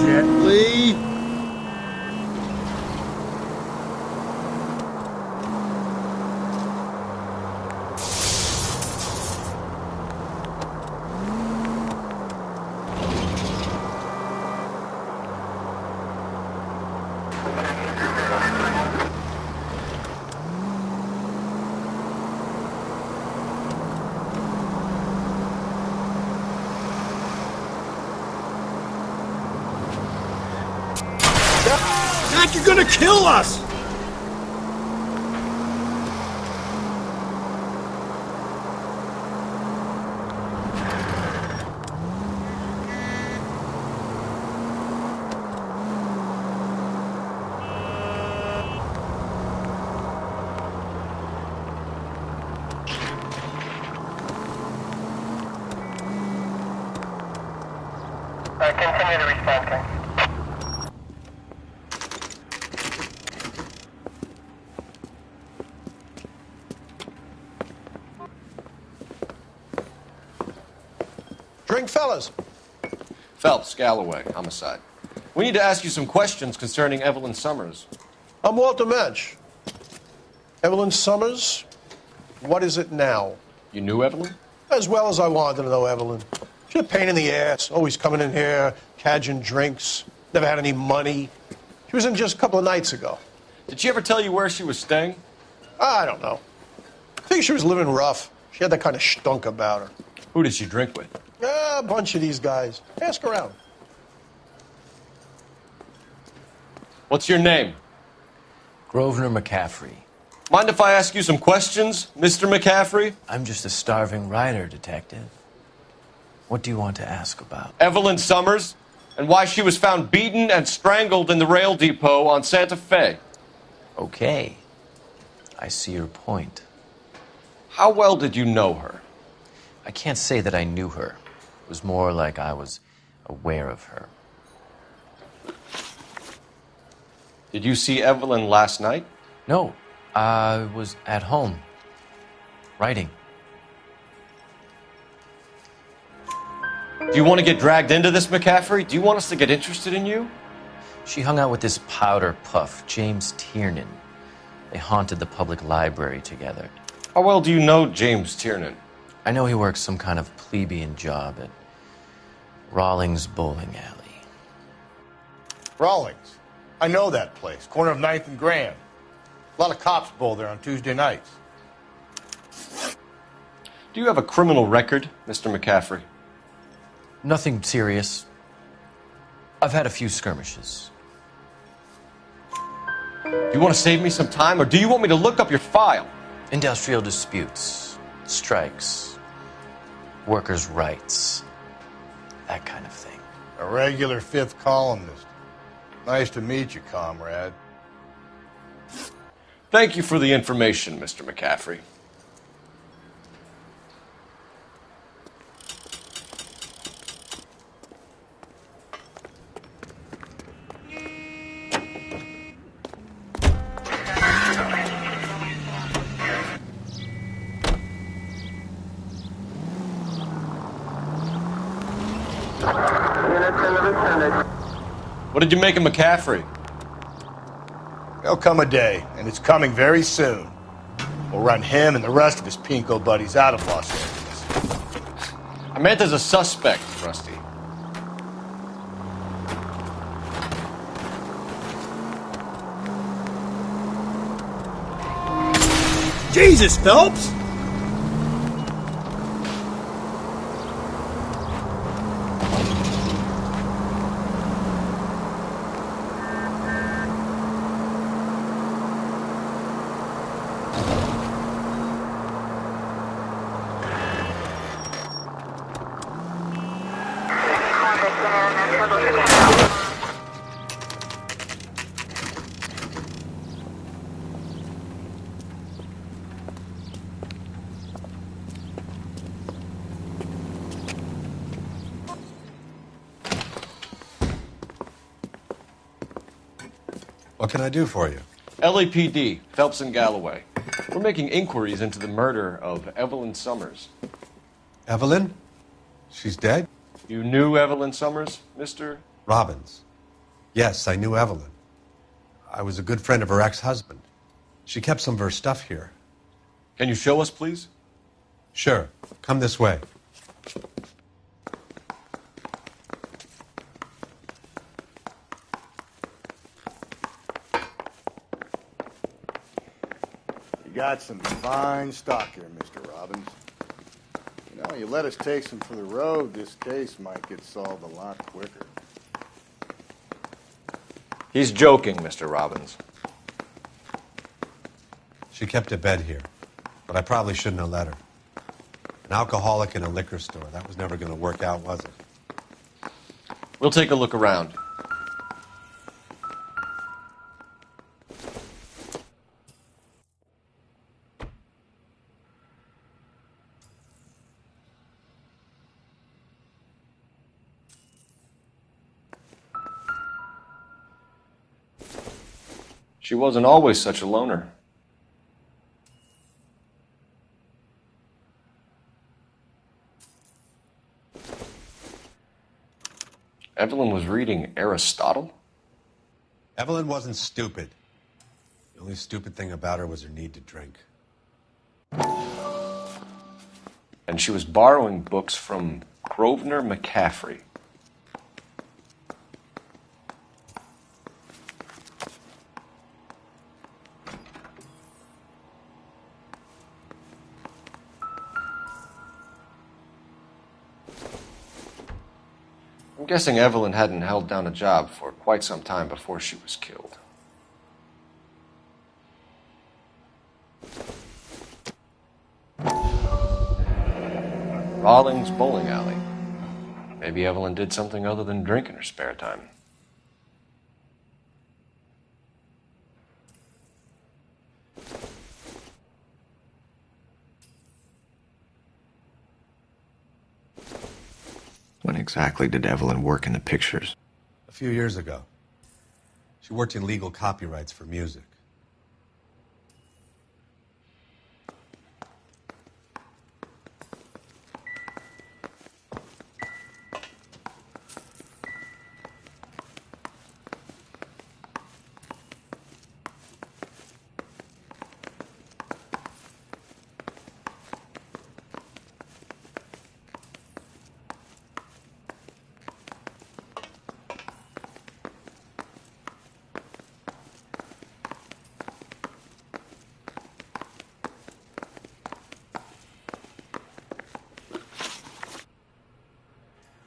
Gently. Jack, you're gonna kill us! Continue to respond, King. Drink, fellas. Phelps, Galloway, homicide. We need to ask you some questions concerning Evelyn Summers. I'm Walter Mensch. Evelyn Summers, what is it now? You knew Evelyn? As well as I wanted to know Evelyn. She's a pain in the ass, always coming in here, cadging drinks, never had any money. She was in just a couple of nights ago. Did she ever tell you where she was staying? I don't know. I think she was living rough. She had that kind of stunk about her. Who did she drink with? A bunch of these guys. Ask around. What's your name? Grosvenor McCaffrey. Mind if I ask you some questions, Mr. McCaffrey? I'm just a starving writer, Detective. What do you want to ask about? Evelyn Summers, and why she was found beaten and strangled in the rail depot on Santa Fe. Okay. I see your point. How well did you know her? I can't say that I knew her. It was more like I was aware of her. Did you see Evelyn last night? No, I was at home, writing. Do you want to get dragged into this, McCaffrey? Do you want us to get interested in you? She hung out with this powder puff, James Tiernan. They haunted the public library together. How well do you know James Tiernan? I know he works some kind of plebeian job at Rawlings Bowling Alley. Rawlings. I know that place. Corner of 9th and Grand. A lot of cops bowl there on Tuesday nights. Do you have a criminal record, Mr. McCaffrey? Nothing serious. I've had a few skirmishes. Do you want to save me some time, or do you want me to look up your file? Industrial disputes, strikes, workers' rights, that kind of thing. A regular fifth columnist. Nice to meet you, comrade. Thank you for the information, Mr. McCaffrey. What did you make of McCaffrey? There'll come a day, and it's coming very soon. We'll run him and the rest of his pinko buddies out of Los Angeles. I meant as a suspect, Rusty. Jesus, Phelps! What can I do for you? LAPD, Phelps and Galloway. We're making inquiries into the murder of Evelyn Summers. Evelyn? She's dead? You knew Evelyn Summers, Mr. Robbins. Yes, I knew Evelyn. I was a good friend of her ex-husband. She kept some of her stuff here. Can you show us, please? Sure. Come this way. You got some fine stock here, Mr. Robbins. You know, you let us take some for the road, this case might get solved a lot quicker. He's joking, Mr. Robbins. She kept a bed here, but I probably shouldn't have let her. An alcoholic in a liquor store. That was never going to work out, was it? We'll take a look around. She wasn't always such a loner. Evelyn was reading Aristotle? Evelyn wasn't stupid. The only stupid thing about her was her need to drink. And she was borrowing books from Grosvenor McCaffrey. I'm guessing Evelyn hadn't held down a job for quite some time before she was killed. Rawlings Bowling Alley. Maybe Evelyn did something other than drink in her spare time. When exactly did Evelyn work in the pictures? A few years ago. She worked in legal copyrights for music.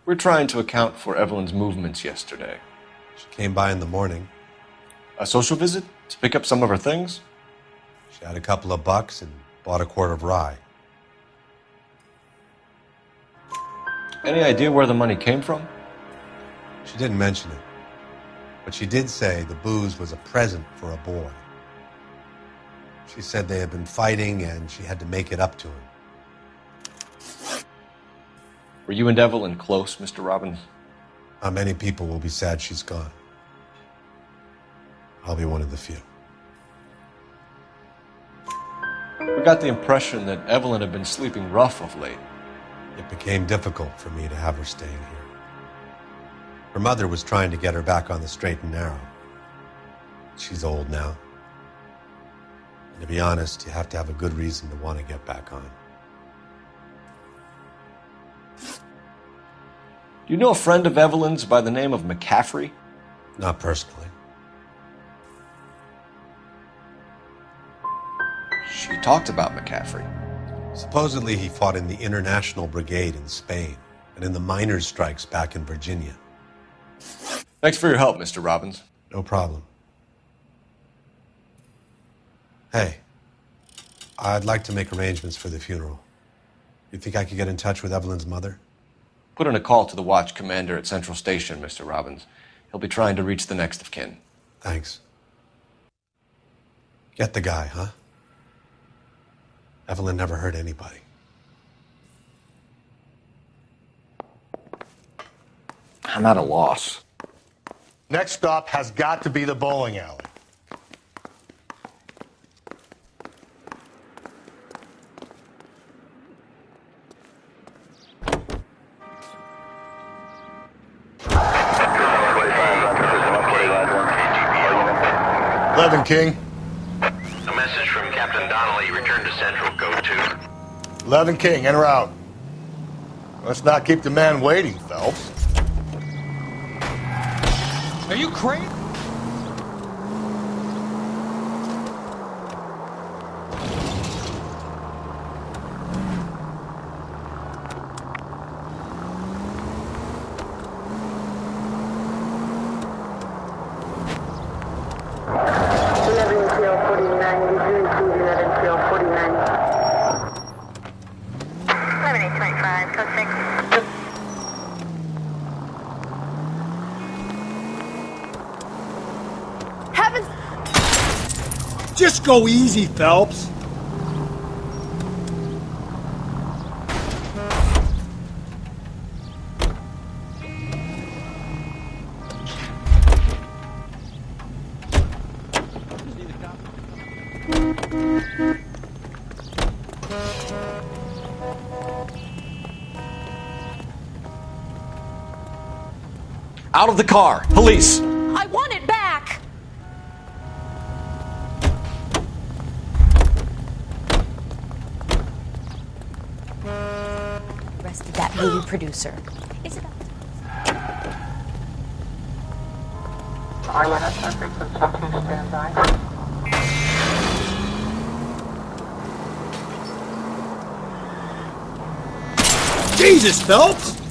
We're trying to account for Evelyn's movements yesterday. She came by in the morning. A social visit to pick up some of her things? She had a couple of bucks and bought a quart of rye. Any idea where the money came from? She didn't mention it, but she did say the booze was a present for a boy. She said they had been fighting and she had to make it up to him. Were you and Evelyn close, Mr. Robbins? Many people will be sad she's gone. I'll be one of the few. We got the impression that Evelyn had been sleeping rough of late. It became difficult for me to have her staying here. Her mother was trying to get her back on the straight and narrow. She's old now. And to be honest, you have to have a good reason to want to get back on. Do you know a friend of Evelyn's by the name of McCaffrey? Not personally. She talked about McCaffrey. Supposedly he fought in the International Brigade in Spain and in the miners' strikes back in Virginia. Thanks for your help, Mr. Robbins. No problem. Hey, I'd like to make arrangements for the funeral. You think I could get in touch with Evelyn's mother? Put in a call to the watch commander at Central Station, Mr. Robbins. He'll be trying to reach the next of kin. Thanks. Get the guy, huh? Evelyn never hurt anybody. I'm at a loss. Next stop has got to be the bowling alley. 11 King. A message from Captain Donnelly. Return to Central. Code 2. 11 King, enter out. Let's not keep the man waiting, Phelps. Are you crazy? Just go easy, Phelps. Out of the car! Police! I want it back! Arrested that movie producer. Is it Eyewitness suspect at Sub-2 standby. Jesus, Phelps!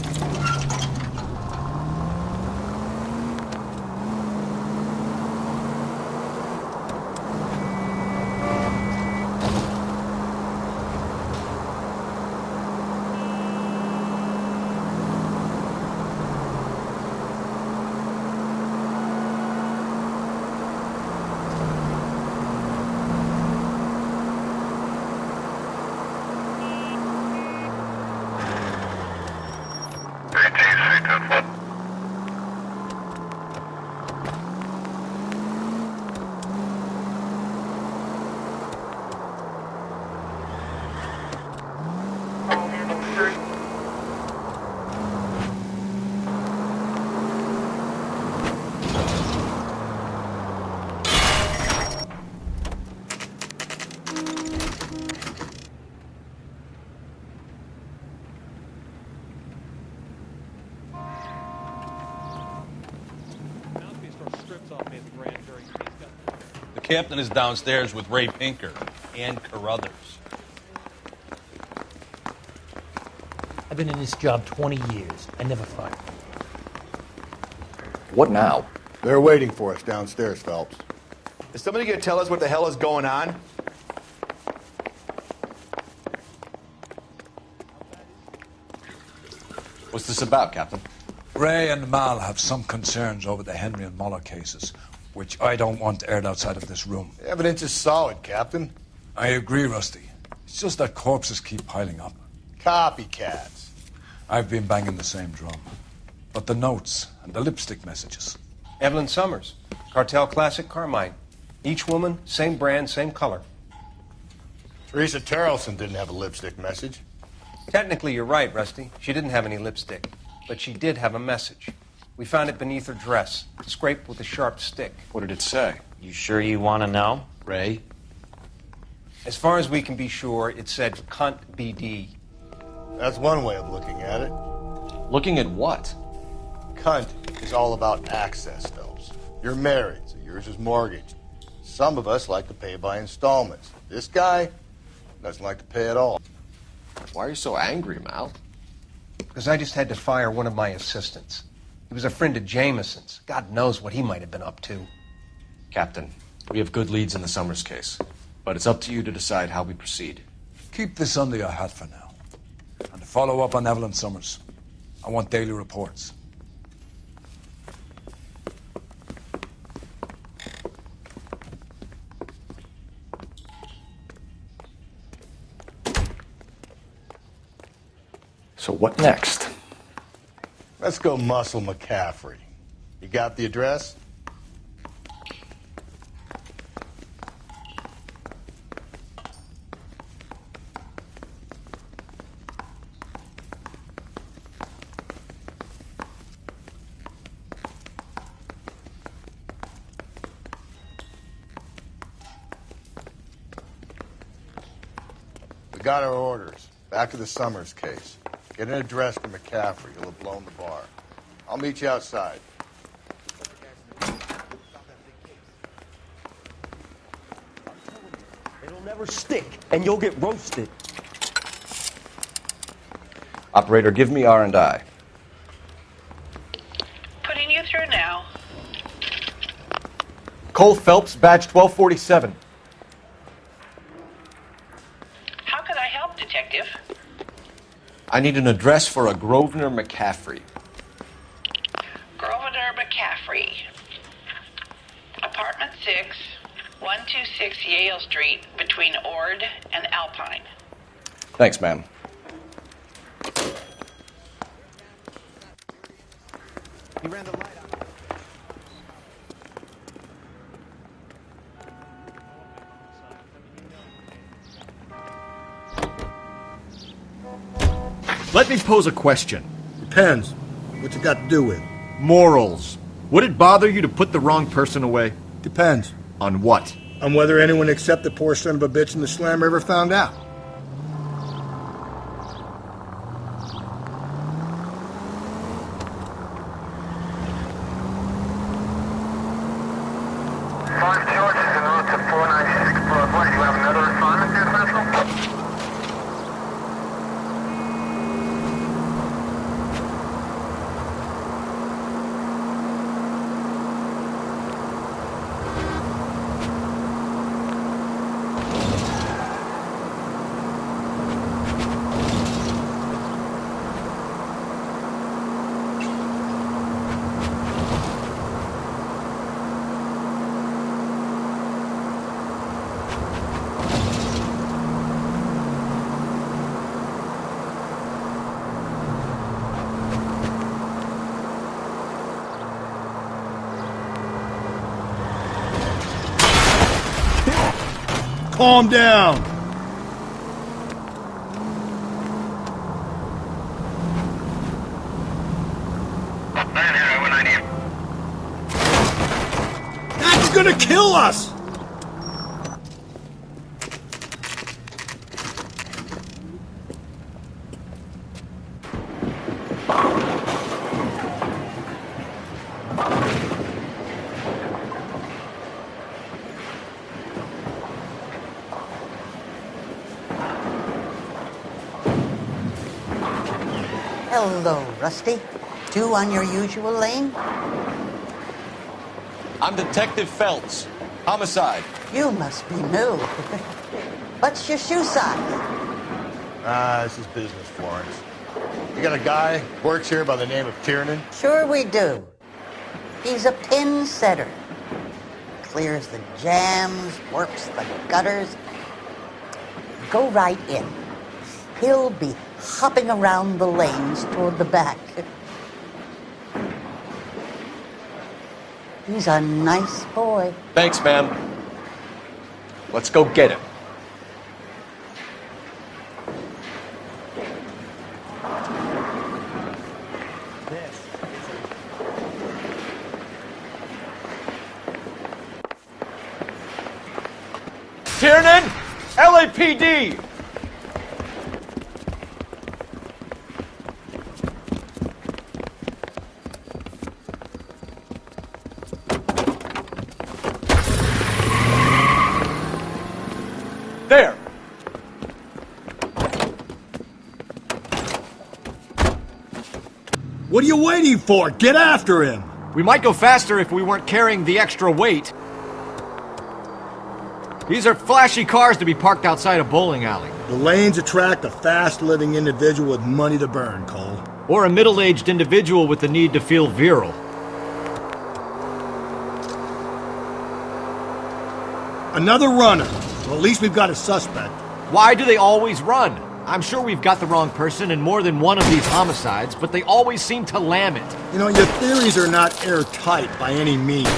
The captain is downstairs with Ray Pinker and Carruthers. I've been in this job 20 years. I never fired. What now? They're waiting for us downstairs, Phelps. Is somebody going to tell us what the hell is going on? What's this about, Captain? Ray and Mal have some concerns over the Henry and Muller cases, which I don't want aired outside of this room. The evidence is solid, Captain. I agree, Rusty. It's just that corpses keep piling up. Copycats. I've been banging the same drum. But the notes and the lipstick messages. Evelyn Summers, Cartel Classic Carmine. Each woman, same brand, same color. Teresa Terrelson didn't have a lipstick message. Technically, you're right, Rusty. She didn't have any lipstick. But she did have a message. We found it beneath her dress, scraped with a sharp stick. What did it say? You sure you want to know? Ray? As far as we can be sure, it said cunt BD. That's one way of looking at it. Looking at what? Cunt is all about access, Phelps. You're married, so yours is mortgaged. Some of us like to pay by installments. This guy doesn't like to pay at all. Why are you so angry, Mal? Because I just had to fire one of my assistants. He was a friend of Jameson's. God knows what he might have been up to. Captain, we have good leads in the Summers case, but it's up to you to decide how we proceed. Keep this under your hat for now. And to follow up on Evelyn Summers, I want daily reports. So what next? Let's go muscle McCaffrey. You got the address? We got our orders. Back to the Summers case. Get an address for McCaffrey. He'll have blown the bar. I'll meet you outside. It'll never stick, and you'll get roasted. Operator, give me R&I. Putting you through now. Cole Phelps, badge 1247. How can I help, Detective? I need an address for a Grosvenor McCaffrey. Grosvenor McCaffrey. Apartment 6, 126 Yale Street, between Ord and Alpine. Thanks, ma'am. He ran the light out. Let me pose a question. Depends. What's it got to do with? Morals. Would it bother you to put the wrong person away? Depends. On what? On whether anyone except the poor son of a bitch in the slammer ever found out. George is en route to 496 Broadway. Do you have another assignment there, Central? Calm down. That's gonna kill us! Hello, Rusty. Two on your usual lane? I'm Detective Phelps. Homicide. You must be new. What's your shoe size? This is business, Florence. You got a guy works here by the name of Tiernan? Sure we do. He's a pin setter. Clears the jams, works the gutters. Go right in. He'll be hopping around the lanes toward the back. He's a nice boy. Thanks, ma'am. Let's go get him. Tiernan! LAPD! There! What are you waiting for? Get after him! We might go faster if we weren't carrying the extra weight. These are flashy cars to be parked outside a bowling alley. The lanes attract a fast-living individual with money to burn, Cole. Or a middle-aged individual with the need to feel virile. Another runner. Well, at least we've got a suspect. Why do they always run? I'm sure we've got the wrong person in more than one of these homicides, but they always seem to lam it. You know, your theories are not airtight by any means.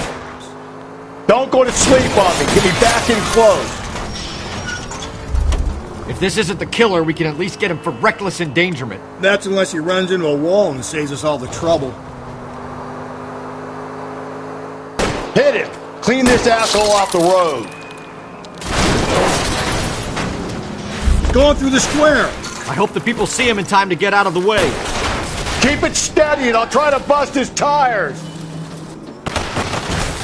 Don't go to sleep on me. Get me back in close. If this isn't the killer, we can at least get him for reckless endangerment. That's unless he runs into a wall and saves us all the trouble. Hit him! Clean this asshole off the road! going through the square. I hope the people see him in time to get out of the way. Keep it steady and I'll try to bust his tires.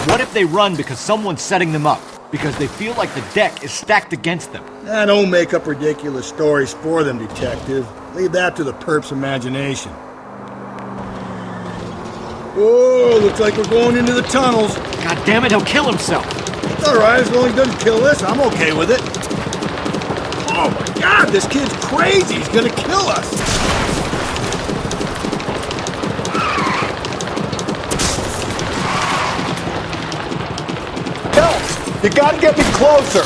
What if they run because someone's setting them up? Because they feel like the deck is stacked against them? Don't make up ridiculous stories for them, detective. Leave that to the perp's imagination. Oh, looks like we're going into the tunnels. God damn it, he'll kill himself. It's all right, as long as he doesn't kill us, I'm okay with it. Oh my God, this kid's crazy. He's gonna kill us. Help! You gotta get me closer.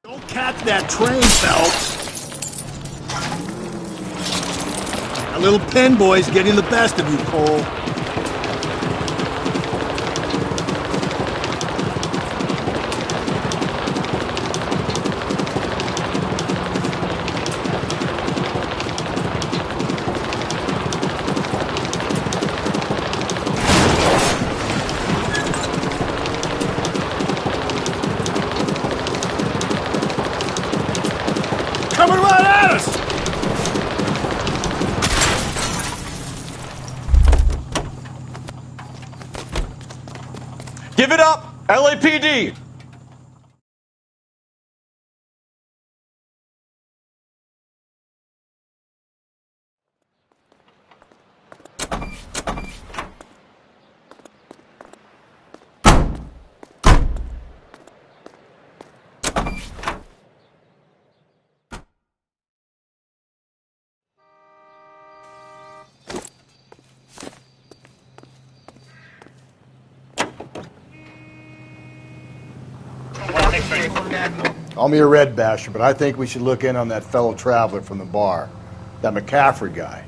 Don't catch that train, Phelps. That little pen boy's getting the best of you, Cole. Coming right at us! Give it up, LAPD! Call me a red basher, but I think we should look in on that fellow traveler from the bar. That McCaffrey guy.